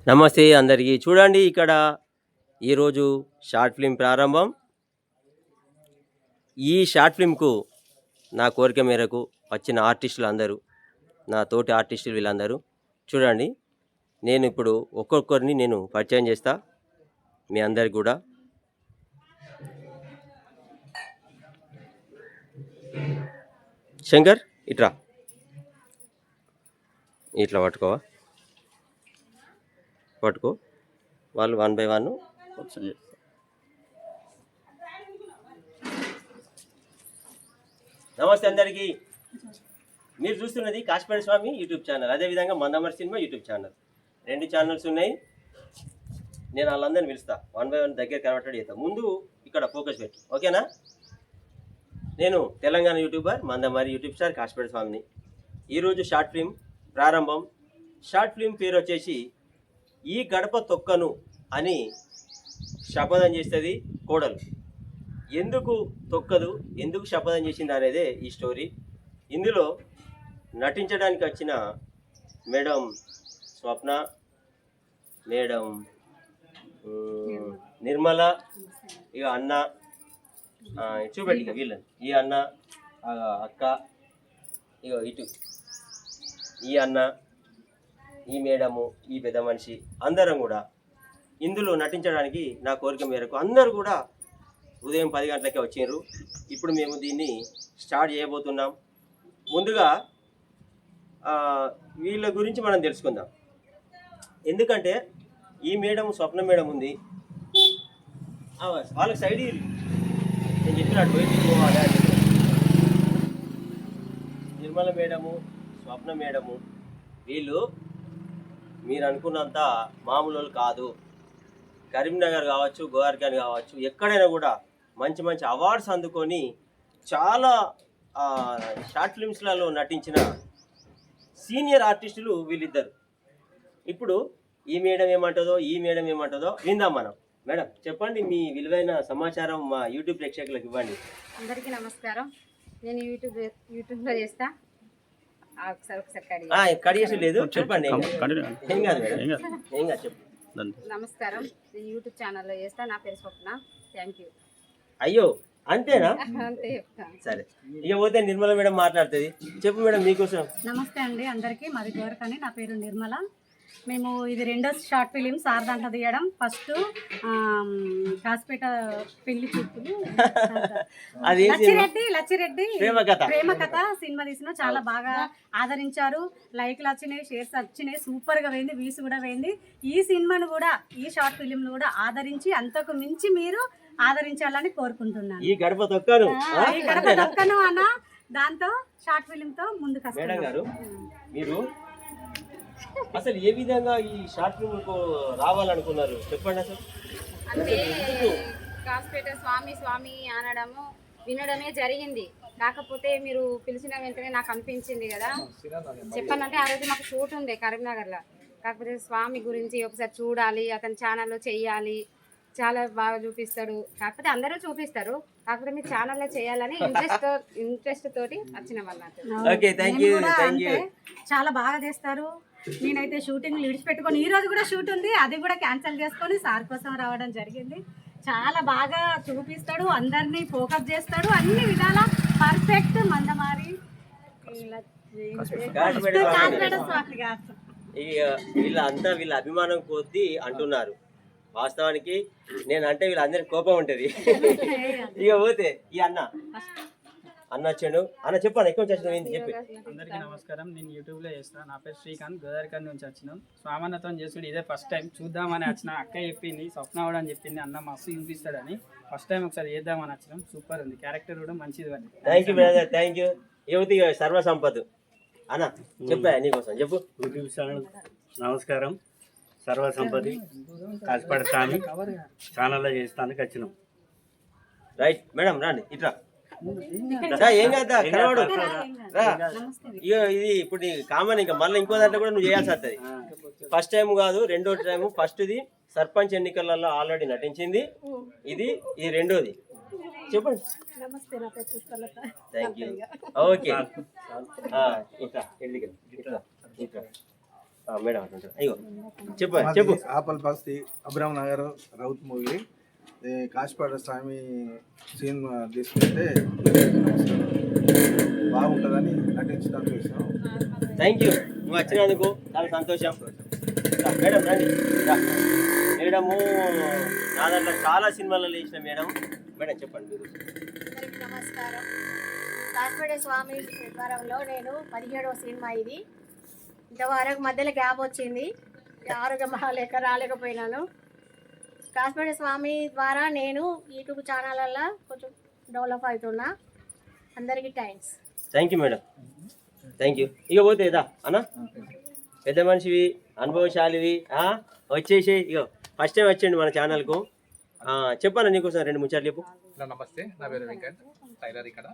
నమస్తే అందరికీ. చూడండి ఇక్కడ ఈరోజు షార్ట్ ఫిల్మ్ ప్రారంభం. ఈ షార్ట్ ఫిల్మ్కు నా కోరిక మేరకు వచ్చిన ఆర్టిస్టులు అందరూ, నా తోటి ఆర్టిస్టులు వీళ్ళందరూ చూడండి. నేను ఇప్పుడు ఒక్కొక్కరిని నేను పరిచయం చేస్తా మీ అందరికి కూడా. శంకర్ ఇట్రా, ఇట్లా పట్టుకో. వాళ్ళు 1 by 1 నమస్తే అందరికీ. మీరు చూస్తున్నది కాశీపేట స్వామి యూట్యూబ్ ఛానల్, అదేవిధంగా Mandamarri cinema YouTube channel. 2 channels ఉన్నాయి. నేను వాళ్ళందరినీ పిలుస్తా, 1 by 1 దగ్గర కనబట్టాడు చేస్తా. ముందు ఇక్కడ ఫోకస్ పెట్టు, ఓకేనా? నేను Telangana YouTuber, Mandamarri YouTube star Kasipet స్వామిని. ఈరోజు షార్ట్ ఫిల్మ్ ప్రారంభం. షార్ట్ ఫిల్మ్ పేరు వచ్చేసి ఈ గడప తొక్కను అని శపథం చేస్తుంది కోడలు. ఎందుకు తొక్కదు, ఎందుకు శపథం చేసింది అనేదే ఈ స్టోరీ. ఇందులో నటించడానికి వచ్చిన మేడం స్వప్న, మేడం నిర్మల, ఇక అన్న చూపెట్టి, ఇక వీళ్ళని, ఈ అన్న, అక్క, ఇక ఇటు ఈ అన్న, ఈ మేడము, ఈ పెద్ద మనిషి, అందరం కూడా ఇందులో నటించడానికి నా కోరిక మేరకు అందరూ కూడా ఉదయం 10 గంటలకే వచ్చిండ్రు. ఇప్పుడు మేము దీన్ని స్టార్ట్ చేయబోతున్నాం. ముందుగా వీళ్ళ గురించి మనం తెలుసుకుందాం. ఎందుకంటే ఈ మేడం స్వప్న మేడం ఉంది, వాళ్ళకి సైడ్ నేను చెప్పినట్టు పోవాలి అని. నిర్మల మేడము, స్వప్న మేడము, వీళ్ళు మీరు అనుకున్నంత మామూలు కాదు. కరీంనగర్ కావచ్చు, గోవర్ధన్ కావచ్చు, ఎక్కడైనా కూడా మంచి మంచి అవార్డ్స్ అందుకొని చాలా షార్ట్ ఫిల్మ్స్లలో నటించిన సీనియర్ ఆర్టిస్టులు వీళ్ళిద్దరు. ఇప్పుడు ఈ మేడం ఏమంటుందో విందాం మనం. మేడం చెప్పండి, మీ విలువైన సమాచారం మా యూట్యూబ్ ప్రేక్షకులకు ఇవ్వండి. అందరికీ నమస్కారం. నేను యూట్యూబ్లో చేస్తా. కడిగేసి లేదు, చెప్పండి. ఏం కాదు చెప్పు. నమస్కారం, నేను యూట్యూబ్ ఛానల్లో చేస్తా. నా పేరు స్వప్న. Thank you. అయ్యో అంతేనా? అంతే చెప్తాను. సరే, ఇక పోతే నిర్మల మేడం మాట్లాడుతుంది. చెప్పు మేడం, మీకోసం. నమస్తే అండి అందరికీ. మాది గోవర్ధన్, నా పేరు నిర్మల. మేము ఇది 2వ షార్ట్ ఫిలిం సారదాంట్లో తీయడం. ఫస్ట్ కాశీపేట పెళ్లి చూపులు, లచ్చిరెడ్డి ప్రేమ కథ సినిమా తీసిన. చాలా బాగా ఆదరించారు. లైక్లు వచ్చినాయి, షేర్స్ వచ్చినాయి. సూపర్గా పోయింది, వ్యూస్ కూడా పోయింది. ఈ సినిమాను కూడా, ఈ షార్ట్ ఫిలింను కూడా ఆదరించి అంతకు మించి మీరు ఆదరించాలని కోరుకుంటున్నాను. ఈ గడప తొక్కను అన్న దాంతో షార్ట్ ఫిలింతో ముందుకు వస్తున్నారు. మీరు అసలు ఏ విధంగా ఈ షార్ట్ ఫిల్మ్కు రావాలనుకున్నారు చెప్పండి అసలు. అంటే కాశీపేట స్వామి అనడము వినడమే జరిగింది. కాకపోతే మీరు పిలిచిన వెంటనే నాకు అనిపించింది కదా, చెప్పానంటే ఆ రోజు మాకు షూట్ ఉంది కరీంనగర్లో. కాకపోతే స్వామి గురించి ఒకసారి చూడాలి, అతని ఛానల్లో చెయ్యాలి, చాలా బాగా చూపిస్తాడు. కాకపోతే అందరూ చూపిస్తారు, కాకపోతే మీ ఛానల్లో చేయాలని ఇంట్రెస్ట్ తోటి వచ్చిన వాళ్ళు. చాలా బాగా చేస్తారు. నేనైతే షూటింగ్ విడిచిపెట్టుకొని ఈ రోజు కూడా షూట్ ఉంది, అది కూడా క్యాన్సిల్ చేసుకొని సార్ కోసం రావడం జరిగింది. చాలా బాగా చూపిస్తాడు, అందరినీ ఫోకస్ చేస్తాడు, అన్ని విధాల పర్ఫెక్ట్. మందమారి వీళ్ళ అభిమానం కొద్దీ అంటున్నారు. వాస్తవానికి నేనంటే వీళ్ళందరికి కోపం ఉంటుంది. ఇక పోతే ఈ అన్న వచ్చాడు. అన్న చెప్పాను, ఎక్కువ వచ్చాను చెప్పి. అందరికీ నమస్కారం. నేను యూట్యూబ్లో చేస్తాను. నా పేరు శ్రీకాంత్, గోదావరిఖండ్ నుంచి వచ్చినాం. స్వామన్నతో చేసుడు ఇదే ఫస్ట్ టైం. చూద్దామని వచ్చిన. అక్క చెప్పింది, స్వప్న కూడా అని చెప్పింది, అన్న మస్తు చూపిస్తాడని. ఫస్ట్ టైం ఒకసారి చేద్దామని వచ్చినాం. సూపర్ ఉంది, క్యారెక్టర్ కూడా మంచిది. Thank you brother, thank you. యువతి సర్వసంపత్ అన్న చెప్పా నీకోసం చెప్పు. యూట్యూబ్ ఛానల్ నమస్కారం. సర్వసంపతి కాశీపేట స్వామి ఛానల్లో చేస్తానికి వచ్చినాం. రైట్ మేడం, రండి ఇట్లా. ఏం కదా కలవాడు. ఇది ఇప్పుడు కామన్, ఇంకా మళ్ళీ ఇంకో దాంట్లో కూడా నువ్వు చేయాల్సి వస్తుంది. ఫస్ట్ టైం కాదు, 2వ టైం. ఫస్ట్ది సర్పంచ్ ఎన్నికలలో ఆల్రెడీ నటించింది, ఇది రెండోది. చెప్పండి. నమస్తే, నా పేరు పుష్పలత. Thank you. ఓకే, ఇట్లా మేడం అంటుంటారు. అయ్యో చెప్పు. ఆపల్ బస్తీ అబ్రామ్ నగర్ రౌత్ మూవీ కాశీపాడ స్వామి సీన్ తీసుకుంటే బాగుంటుందని నటించడానికి వచ్చాం. థ్యాంక్ యూ, నువ్వు వచ్చినందుకు చాలా సంతోషం. మేడం రండి. మేడము నా దాంట్లో చాలా సినిమాలలో వేసిన మేడం. మేడం చెప్పండి మీరు. అందరికీ నమస్కారం. కాశీపాడ స్వామి వారంలో నేను 17వ సినిమా ఇది. ఇంతవరకు మధ్యలో గ్యాప్ వచ్చింది, ఆరోగ్యం బాగాలేక రాలేకపోయినాను. కాశీపాడ స్వామి ద్వారా నేను యూట్యూబ్ ఛానళ్ళల్లో కొంచెం డెవలప్ అవుతున్నా. అందరికీ thanks. Thank you madam, thank you. ఇక పోతే ఇదా అన్న, పెద్ద మనిషివి, అనుభవశాలివి, వచ్చేసి ఇగో ఫస్ట్ టైం వచ్చేయండి మన ఛానల్కు. చెప్పాను నీకోసం 2 ముచ్చట్లు చెప్పు. నమస్తే, నా పేరు వెంకట్, టైలర్ ఇక్కడ.